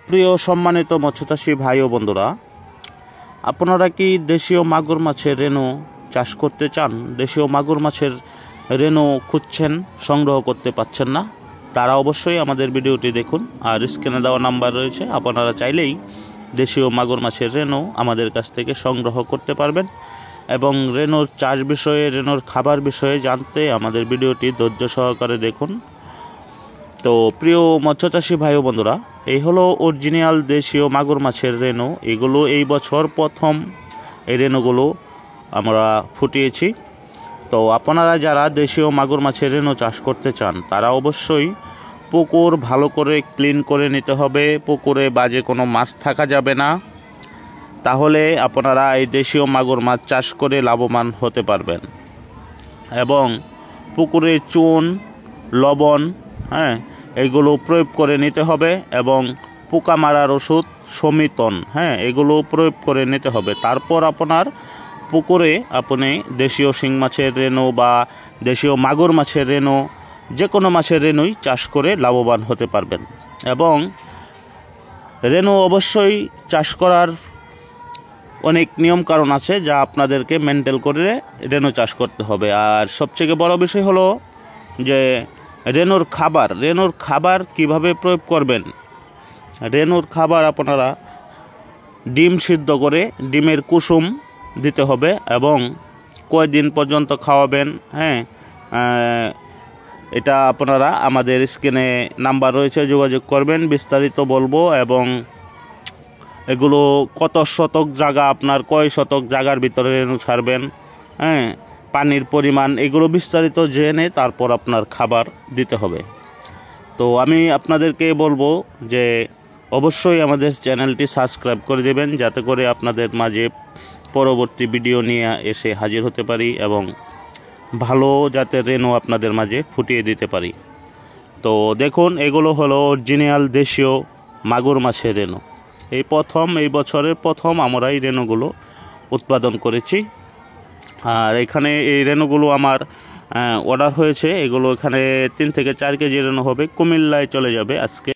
প্রিয় সম্মানিত মৎস্যচাষী ভাই ও বন্ধুরা, আপনারা কি দেশীয় মাগুর মাছের রেণু চাষ করতে চান? দেশীয় মাগুর মাছের রেণু খুঁজছেন, সংগ্রহ করতে পারছেন না? তারা অবশ্যই আমাদের ভিডিওটি দেখুন। আর স্ক্রিনে দেওয়া নাম্বার রয়েছে, আপনারা চাইলেই দেশীয় মাগুর মাছের রেণু আমাদের কাছ থেকে সংগ্রহ করতে পারবেন। এবং রেণুর চাষ বিষয়ে, রেণুর খাবার বিষয়ে জানতে আমাদের ভিডিওটি ধৈর্য সহকারে দেখুন। তো প্রিয় মৎস্যচাষী ভাই ও বন্ধুরা, এই হলো অরিজিনাল দেশীয় মাগুর মাছের রেণু। এগুলো এই বছর প্রথম এই রেণুগুলো আমরা ফুটিয়েছি। তো আপনারা যারা দেশীয় মাগুর মাছের রেণু চাষ করতে চান, তারা অবশ্যই পুকুর ভালো করে ক্লিন করে নিতে হবে। পুকুরে বাজে কোনো মাছ থাকা যাবে না, তাহলে আপনারা এই দেশীয় মাগুর মাছ চাষ করে লাভবান হতে পারবেন। এবং পুকুরে চুন, লবণ, এগুলো প্রয়োগ করে নিতে হবে। এবং পোকা মারার ওষুধ, সমিতন, এগুলো প্রয়োগ করে নিতে হবে। তারপর আপনার পুকুরে আপনি দেশীয় শিং মাছের রেণু বা দেশীয় মাগুর মাছের রেণু, যে কোনো মাছের রেণুই চাষ করে লাভবান হতে পারবেন। এবং রেণু অবশ্যই চাষ করার অনেক নিয়ম কারণ আছে, যা আপনাদেরকে মেনটেন করে রেণু চাষ করতে হবে। আর সবথেকে বড় বিষয় হলো যে রেণুর খাবার কিভাবে প্রয়োগ করবেন। রেণুর খাবার আপনারা ডিম সিদ্ধ করে ডিমের কুসুম দিতে হবে। এবং কয়দিন পর্যন্ত খাওয়াবেন, এটা আপনারা আমাদের স্ক্রিনে নাম্বার রয়েছে, যোগাযোগ করবেন, বিস্তারিত বলবো। এবং এগুলো কত শতক জায়গা, আপনার কয় শতক জায়গার ভিতরে রেণু ছাড়বেন, পানির পরিমাণ, এগুলো বিস্তারিত জেনে তারপর আপনার খাবার দিতে হবে। তো আমি আপনাদেরকে বলবো যে অবশ্যই আমাদের চ্যানেলটি সাবস্ক্রাইব করে দেবেন, যাতে করে আপনাদের মাঝে পরবর্তী ভিডিও নিয়ে এসে হাজির হতে পারি এবং ভালো জাতের রেণু আপনাদের মাঝে ফুটিয়ে দিতে পারি। তো দেখুন, এগুলো হলো অরিজিনাল দেশীয় মাগুর মাছের রেণু। এই বছরের প্রথম আমরা এই রেণুগুলো উৎপাদন করেছি। আর এখানে এই রেণুগুলো আমার অর্ডার হয়েছে। এগুলো এখানে 3 থেকে 4 কেজি রেণু হবে, কুমিল্লায় চলে যাবে আজকে।